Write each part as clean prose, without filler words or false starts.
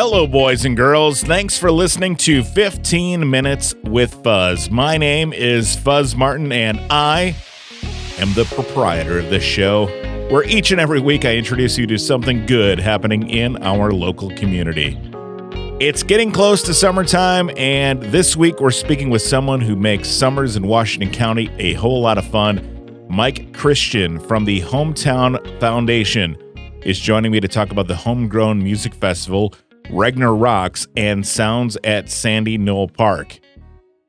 Hello, boys and girls. Thanks for listening to 15 Minutes with Fuzz. My name is Fuzz Martin, and I am the proprietor of this show, where each and every week I introduce you to something good happening in our local community. It's getting close to summertime, and this week we're speaking with someone who makes summers in Washington County a whole lot of fun. Mike Christian from the Hometown Foundation is joining me to talk about the HomeGrown Music Festival, Regner Rocks, and Sounds at Sandy Knoll Park.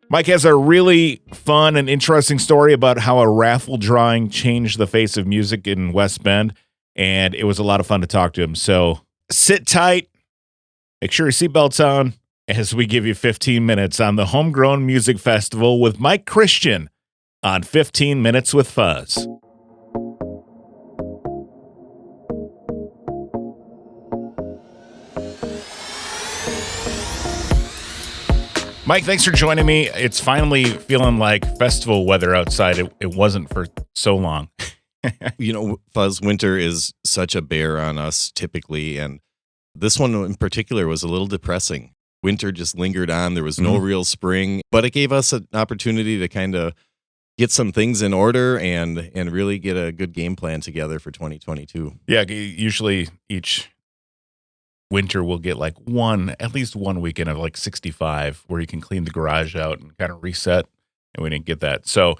Mike has a really fun and interesting story about how a raffle drawing changed the face of music in West Bend, and it was a lot of fun to talk to him. So sit tight, make sure your seatbelt's on, as we give you 15 minutes on the HomeGrown Music Festival with Mike Christian on 15 Minutes with Fuzz. Mike, thanks for joining me. It's finally feeling like festival weather outside. It wasn't for so long. Fuzz, winter is such a bear on us typically, and this one in particular was a little depressing. Winter just lingered on. There was no real spring, but it gave us an opportunity to kind of get some things in order and really get a good game plan together for 2022. Yeah, usually each winter we'll get like at least one weekend of like 65 where you can clean the garage out and kind of reset, and we didn't get that. So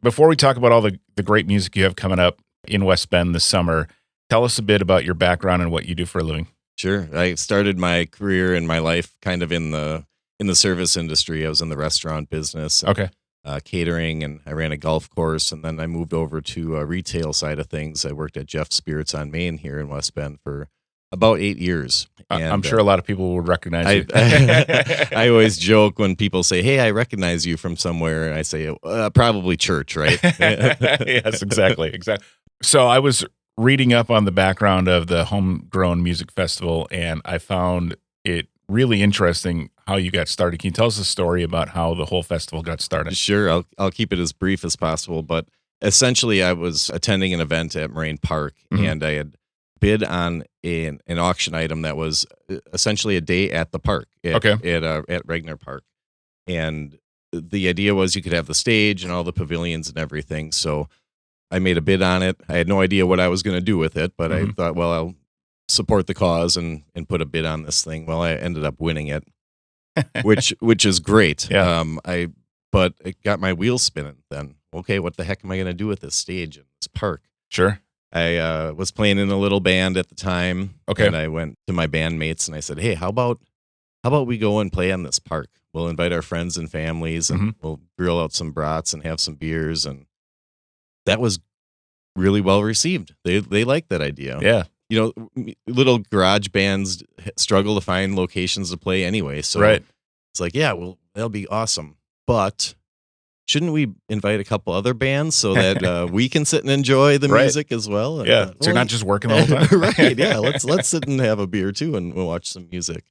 before we talk about all the great music you have coming up in West Bend this summer, tell us a bit about your background and what you do for a living. Sure. I started my career and my life kind of in the service industry. I was in the restaurant business. Okay. Catering, and I ran a golf course, and then I moved over to a retail side of things. I worked at Jeff's Spirits on Main here in West Bend for about 8 years. And I'm sure a lot of people would recognize you. I always joke when people say, "Hey, I recognize you from somewhere," and I say, "Probably church, right?" Yes, exactly. So I was reading up on the background of the HomeGrown Music Festival, and I found it really interesting how you got started. Can you tell us a story about how the whole festival got started? Sure. I'll keep it as brief as possible, but essentially I was attending an event at Regner Park, and I had bid on an auction item that was essentially a day at the park at Regner Park. And the idea was you could have the stage and all the pavilions and everything. So I made a bid on it. I had no idea what I was going to do with it, but I thought, well, I'll support the cause and put a bid on this thing. Well, I ended up winning it, which is great. Yeah. But it got my wheels spinning then. Okay, what the heck am I going to do with this stage in this park? Sure. I was playing in a little band at the time. Okay. And I went to my bandmates and I said, "Hey, how about we go and play on this park? We'll invite our friends and families, and we'll grill out some brats and have some beers." And that was really well received. They liked that idea. Yeah. Little garage bands struggle to find locations to play anyway. So It's like, yeah, well, that'll be awesome. But shouldn't we invite a couple other bands so that we can sit and enjoy the music as well? And, so you're not just working the whole time. Right. Yeah. Let's sit and have a beer too, and we'll watch some music.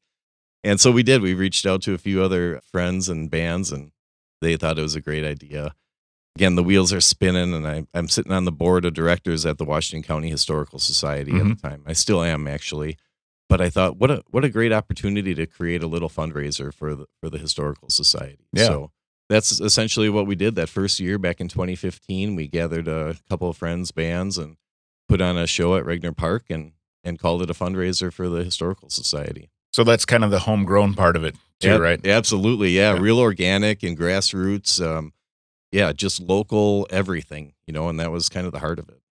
And so we did. We reached out to a few other friends and bands, and they thought it was a great idea. Again, the wheels are spinning, and I'm sitting on the board of directors at the Washington County Historical Society at the time. I still am, actually. But I thought, what a great opportunity to create a little fundraiser for the Historical Society. Yeah. So that's essentially what we did that first year back in 2015. We gathered a couple of friends, bands, and put on a show at Regner Park and called it a fundraiser for the Historical Society. So that's kind of the homegrown part of it too, right? Absolutely. Yeah. Real organic and grassroots. Just local everything, and that was kind of the heart of it.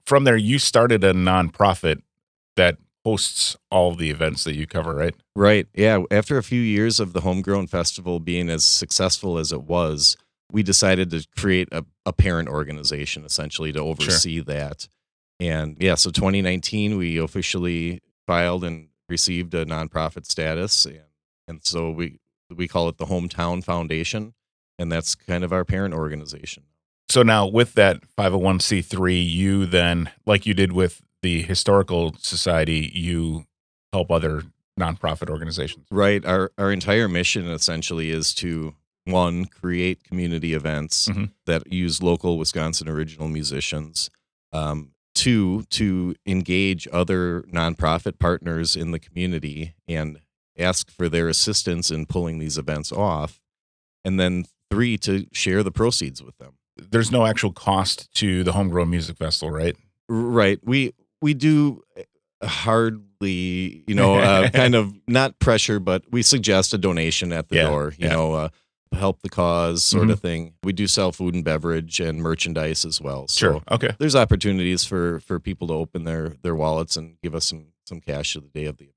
From there, you started a nonprofit that hosts all the events that you cover, right? Right. Yeah. After a few years of the HomeGrown Festival being as successful as it was, we decided to create a parent organization essentially to oversee that. And so 2019, we officially filed and received a nonprofit status. And so we call it the Hometown Foundation, and that's kind of our parent organization. So now with that 501c3, you then, like you did with the Historical Society, you help other nonprofit organizations. Right. Our entire mission essentially is to, one, create community events that use local Wisconsin original musicians. two, to engage other nonprofit partners in the community and ask for their assistance in pulling these events off. And then three, to share the proceeds with them. There's no actual cost to the HomeGrown Music Festival, right? Right. We do hardly, kind of not pressure, but we suggest a donation at the door, help the cause sort of thing. We do sell food and beverage and merchandise as well. So Sure. Okay. there's opportunities for people to open their wallets and give us some cash to the day of the events.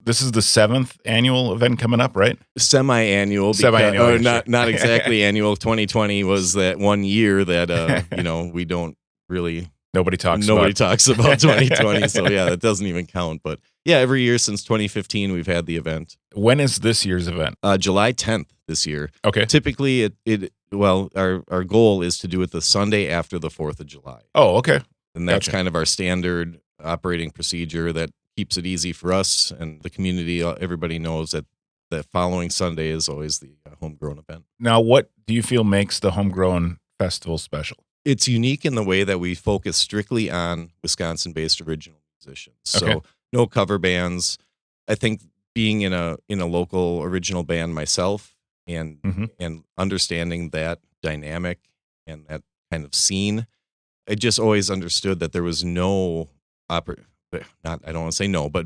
This is the 7th annual event coming up, right? Semi-annual. Semi-annual. Or not exactly annual. 2020 was that one year that, we don't really... Nobody talks about 2020. So yeah, that doesn't even count. But yeah, every year since 2015, we've had the event. When is this year's event? July 10th this year. Okay. Typically, our goal is to do it the Sunday after the 4th of July. Oh, okay. And that's kind of our standard operating procedure that keeps it easy for us and the community. Everybody knows that the following Sunday is always the homegrown event. Now, what do you feel makes the Homegrown Festival special? It's unique in the way that we focus strictly on Wisconsin-based original musicians. So no cover bands. I think being in a local original band myself and understanding that dynamic and that kind of scene, I just always understood that there was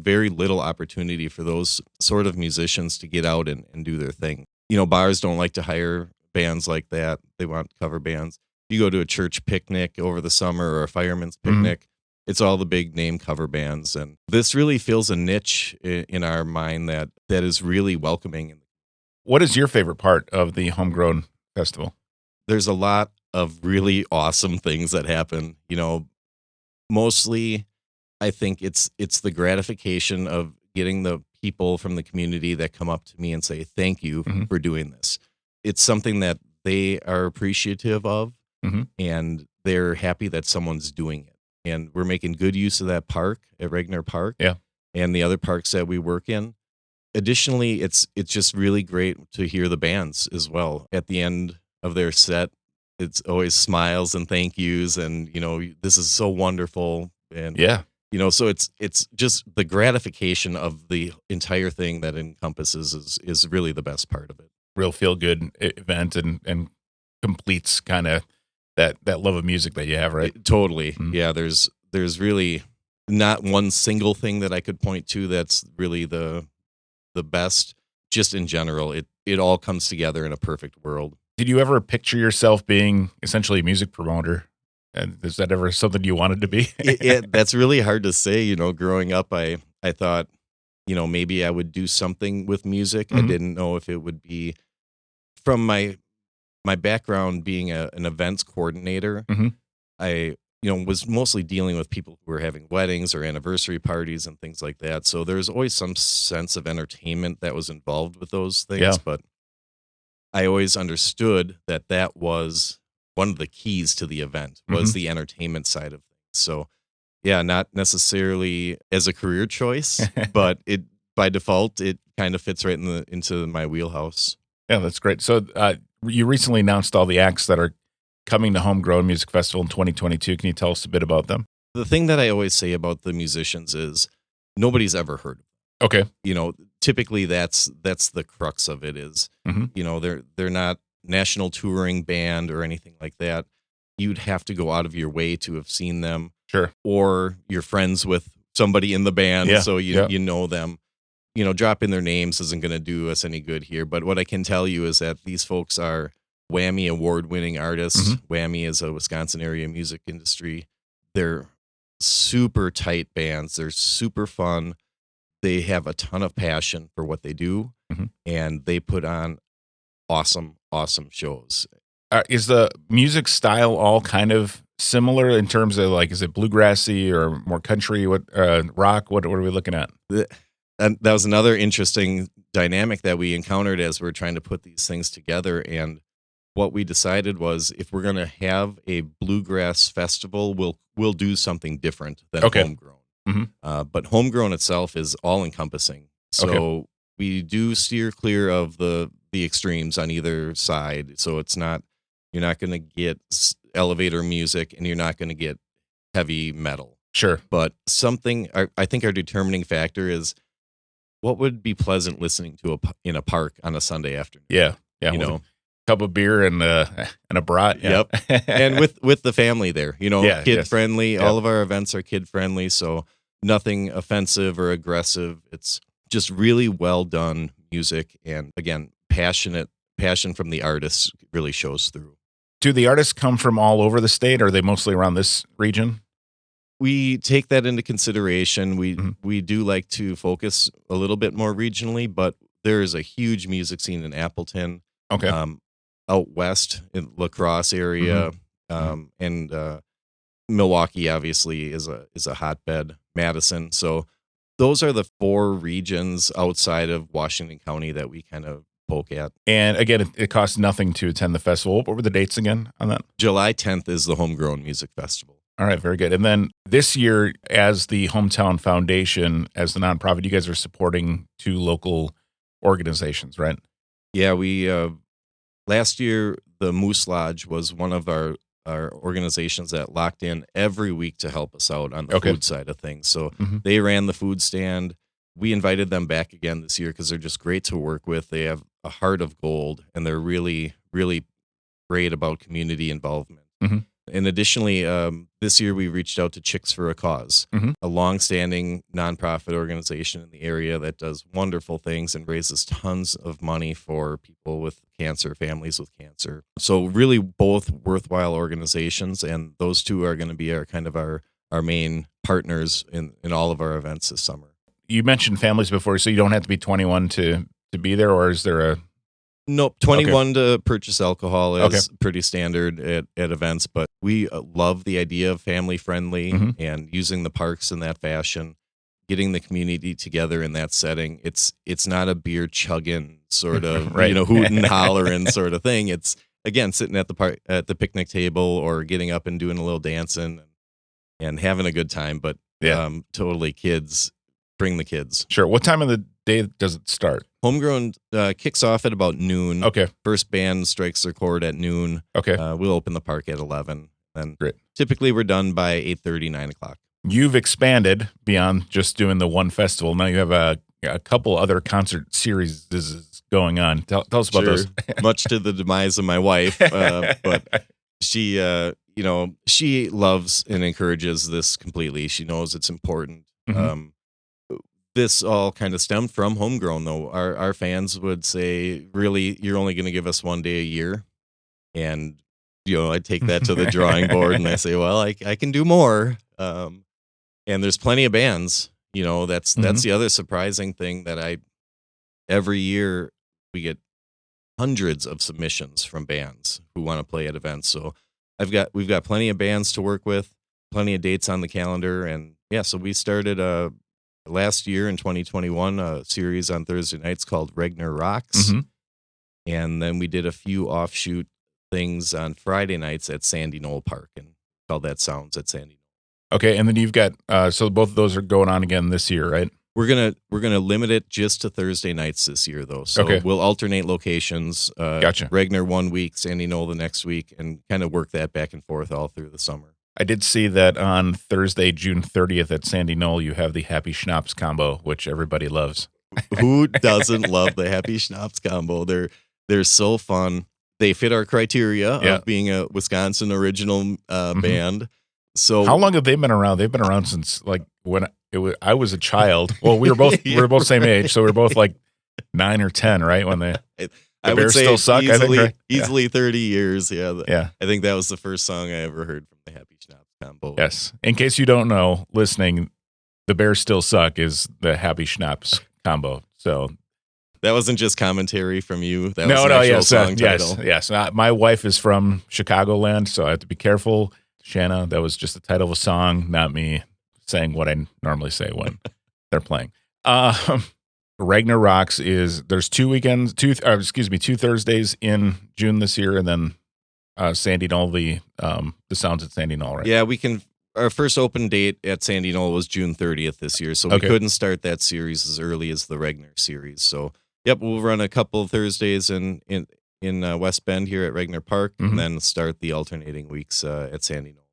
very little opportunity for those sort of musicians to get out and do their thing. Bars don't like to hire bands like that. They want cover bands. You go to a church picnic over the summer or a fireman's picnic, it's all the big name cover bands. And this really fills a niche in our mind that is really welcoming. What is your favorite part of the Homegrown Festival? There's a lot of really awesome things that happen. Mostly I think it's the gratification of getting the people from the community that come up to me and say, thank you for doing this. It's something that they are appreciative of. And they're happy that someone's doing it. And we're making good use of that park at Regner Park and the other parks that we work in. Additionally, it's just really great to hear the bands as well. At the end of their set, it's always smiles and thank yous and, this is so wonderful. And, so it's just the gratification of the entire thing that encompasses is really the best part of it. Real feel-good event and completes kind of that love of music that you have, right? Totally. Yeah, there's really not one single thing that I could point to that's really the best. Just in general, it all comes together in a perfect world. Did you ever picture yourself being essentially a music promoter? And is that ever something you wanted to be? That's really hard to say. Growing up, I thought, maybe I would do something with music. I didn't know if it would be from my background being an events coordinator. I was mostly dealing with people who were having weddings or anniversary parties and things like that. So there's always some sense of entertainment that was involved with those things. But I always understood that was one of the keys to the event was the entertainment side of things. So yeah, not necessarily as a career choice, but by default, it kind of fits right into my wheelhouse. Yeah, that's great. So you recently announced all the acts that are coming to HomeGrown Music Festival in 2022. Can you tell us a bit about them? The thing that I always say about the musicians is nobody's ever heard of them. Okay. Typically that's the crux of it is, they're not national touring band or anything like that. You'd have to go out of your way to have seen them. Sure. Or you're friends with somebody in the band, so you know them. Dropping their names isn't going to do us any good here. But what I can tell you is that these folks are Whammy award-winning artists. Whammy is a Wisconsin area music industry. They're super tight bands. They're super fun. They have a ton of passion for what they do, and they put on awesome shows. Is the music style all kind of similar in terms of is it bluegrassy or more country? What rock? What are we looking at? And that was another interesting dynamic that we encountered as we're trying to put these things together. And what we decided was if we're going to have a bluegrass festival, we'll do something different than Homegrown. But Homegrown itself is all encompassing. So we do steer clear of the extremes on either side. So you're not going to get elevator music and you're not going to get heavy metal. Sure. But I think our determining factor is what would be pleasant listening to in a park on a Sunday afternoon. Yeah. Yeah. You with know, a cup of beer and a brat. Yeah. Yep. And with the family there, Yeah, kid yes. friendly. Yep. All of our events are kid friendly, so nothing offensive or aggressive. It's just really well done music, and again, passion from the artists really shows through. Do the artists come from all over the state, or are they mostly around this region? We take that into consideration. Mhm. We do like to focus a little bit more regionally, but there is a huge music scene in Appleton, Okay. out west in La Crosse area, Mhm. and Milwaukee obviously is a hotbed. Madison. So those are the 4 regions outside of Washington County that we kind of poke at. And again, it costs nothing to attend the festival. What were the dates again on that? July 10th is the HomeGrown Music Festival. All right, very good. And then this year, as the Hometown Foundation, as the nonprofit, you guys are supporting 2 local organizations, right? Yeah, we last year the Moose Lodge was one of our organizations that locked in every week to help us out on the Okay. food side of things. So Mhm. they ran the food stand. We invited them back again this year because they're just great to work with. They have a heart of gold, and they're really, really great about community involvement. Mhm. And additionally, this year we reached out to Chicks for a Cause, Mhm. a longstanding nonprofit organization in the area that does wonderful things and raises tons of money for people with cancer, families with cancer. So really both worthwhile organizations, and those 2 are going to be our main partners in all of our events this summer. You mentioned families before, so you don't have to be 21 to be there, or is there a Nope, 21 to purchase alcohol is Okay. pretty standard at events, but we love the idea of family friendly Mhm. and using the parks in that fashion, getting the community together in that setting. It's not a beer chugging sort of, Right. hoot and hollering sort of thing. It's again sitting at the picnic table or getting up and doing a little dancing and having a good time, but Yeah. totally kids, bring the kids. Sure. What time of the day does it start? Homegrown kicks off at about noon. Okay. First band strikes their chord at noon. Okay. We'll open the park at 11. And Great. typically we're done by 8:30, 9 o'clock. You've expanded beyond just doing the one festival. Now you have a couple other concert series going on. Tell us about those. Much to the demise of my wife. But she, she loves and encourages this completely. She knows it's important. Mhm. This all kind of stemmed from Homegrown, though. Our fans would say, really, you're only going to give us one day a year. And, I take that to the drawing board and I say, well, I can do more. And there's plenty of bands, that's the other surprising thing that every year we get hundreds of submissions from bands who want to play at events. So we've got plenty of bands to work with, plenty of dates on the calendar. And yeah, so we started last year in 2021 a series on Thursday nights called Regner Rocks. Mhm. And then we did a few offshoot things on Friday nights at Sandy Knoll Park and called that Sounds at Sandy Knoll. Okay, and then you've got so both of those are going on again this year, right? We're gonna limit it just to Thursday nights this year, though. So Okay. we'll alternate locations. Gotcha. Regner one week, Sandy Knoll the next week, and kind of work that back and forth all through the summer. I did see that on Thursday, June 30th at Sandy Knoll, you have the Happy Schnapps combo, which everybody loves. Who doesn't love the Happy Schnapps combo? They're so fun. They fit our criteria of being a Wisconsin original band. So how long have they been around? They've been around since like when I was a child. Well, we were both same age, so we were both like 9 or 10, right? When the I would Bears say still suck. Easily, I think, right? easily 30 years. Yeah, Yeah. I think that was the first song I ever heard from the Happy Schnapps combo. Yes. In case you don't know, listening, the Bears still suck is the Happy Schnapps combo. So that wasn't just commentary from you. That was no, an actual yes, song title. yes. My wife is from Chicagoland, so I have to be careful. Shanna, that was just the title of a song, not me saying what I normally say when they're playing. Regner Rocks there's 2 Thursdays in June this year, and then Sandy Knoll, the Sounds at Sandy Knoll, right? Yeah, our first open date at Sandy Knoll was June 30th this year, so we Okay. couldn't start that series as early as the Regner series. So, yep, we'll run a couple of Thursdays in West Bend here at Regner Park, Mhm. and then start the alternating weeks at Sandy Knoll.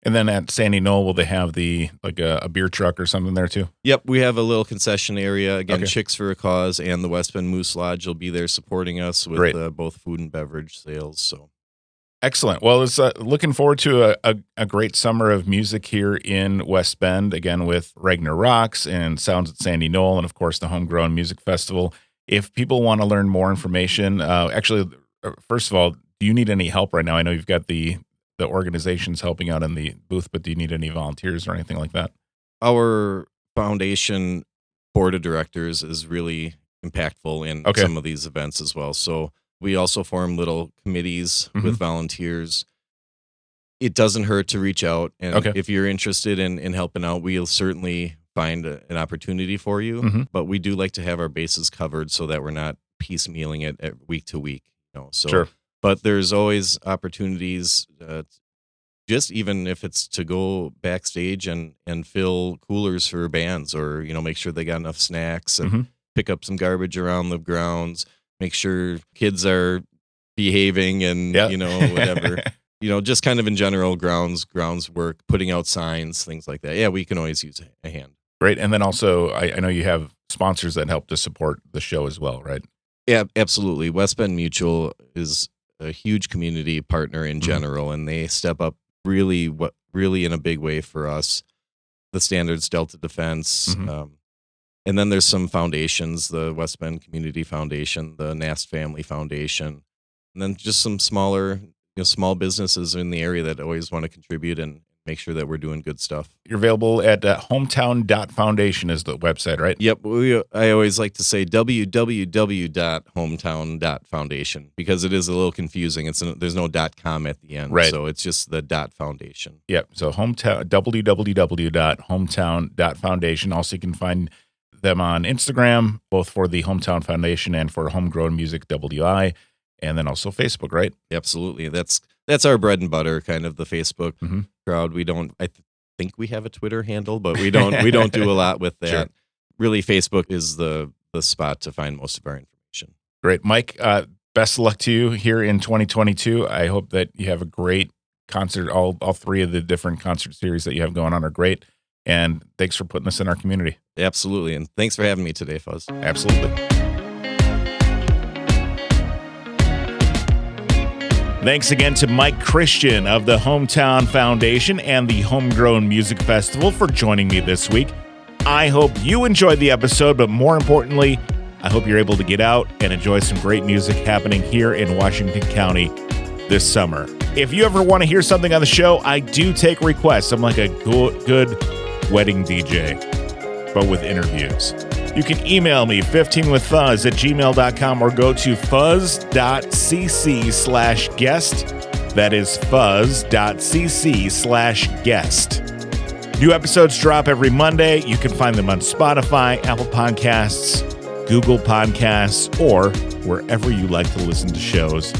And then at Sandy Knoll, will they have a beer truck or something there too? Yep, we have a little concession area. Again, Okay. Chicks for a Cause and the West Bend Moose Lodge will be there supporting us with both food and beverage sales. So excellent. Well, it's looking forward to a great summer of music here in West Bend, again with Regner Rocks and Sounds at Sandy Knoll, and of course the HomeGrown Music Festival. If people want to learn more information, first of all, do you need any help right now? I know you've got the organizations helping out in the booth, but do you need any volunteers or anything like that? our foundation board of directors is really impactful in some of these events as well. So we also form little committees with volunteers. It doesn't hurt to reach out. And if you're interested in helping out, we'll certainly find an opportunity for you. But we do like to have our bases covered so that we're not piecemealing it week to week. So, but there's always opportunities, just even if it's to go backstage and fill coolers for bands, or make sure they got enough snacks and pick up some garbage around the grounds, make sure kids are behaving and whatever. Just kind of in general, grounds work, putting out signs, things like that. Yeah, we can always use a hand. Great. And then also, I know you have sponsors that help to support the show as well, right? Yeah, absolutely. West Bend Mutual is a huge community partner in general, and they step up really in a big way for us. The Standards Delta Defense, and then there's some foundations, the West Bend Community Foundation, the Nast Family Foundation, and then just some smaller, small businesses in the area that always want to contribute and make sure that we're doing good stuff. You're available at hometown.foundation is the website, right? Yep. I always like to say www.hometown.foundation because it is a little confusing. There's no .com at the end, right? So it's just the .foundation. Yep. So www.hometown.foundation. Also, you can find them on Instagram, both for the Hometown Foundation and for HomeGrown Music WI, and then also Facebook, right? Absolutely. That's our bread and butter, kind of the Facebook crowd. We don't. I think we have a Twitter handle, but we don't do a lot with that. Sure. Really, Facebook is the spot to find most of our information. Great, Mike. Best of luck to you here in 2022. I hope that you have a great concert. All three of the different concert series that you have going on are great. And thanks for putting this in our community. Absolutely, and thanks for having me today, Fuzz. Absolutely. Thanks again to Mike Christian of the Hometown Foundation and the HomeGrown Music Festival for joining me this week. I hope you enjoyed the episode, but more importantly, I hope you're able to get out and enjoy some great music happening here in Washington County this summer. If you ever want to hear something on the show, I do take requests. I'm like a good wedding DJ, but with interviews. You can email me 15withfuzz@gmail.com or go to fuzz.cc/guest. That is fuzz.cc/guest. New episodes drop every Monday. You can find them on Spotify, Apple Podcasts, Google Podcasts, or wherever you like to listen to shows,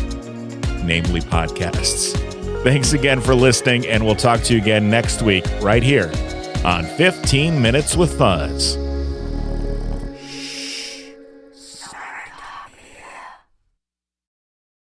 namely podcasts. Thanks again for listening, and we'll talk to you again next week right here on 15 Minutes with Fuzz.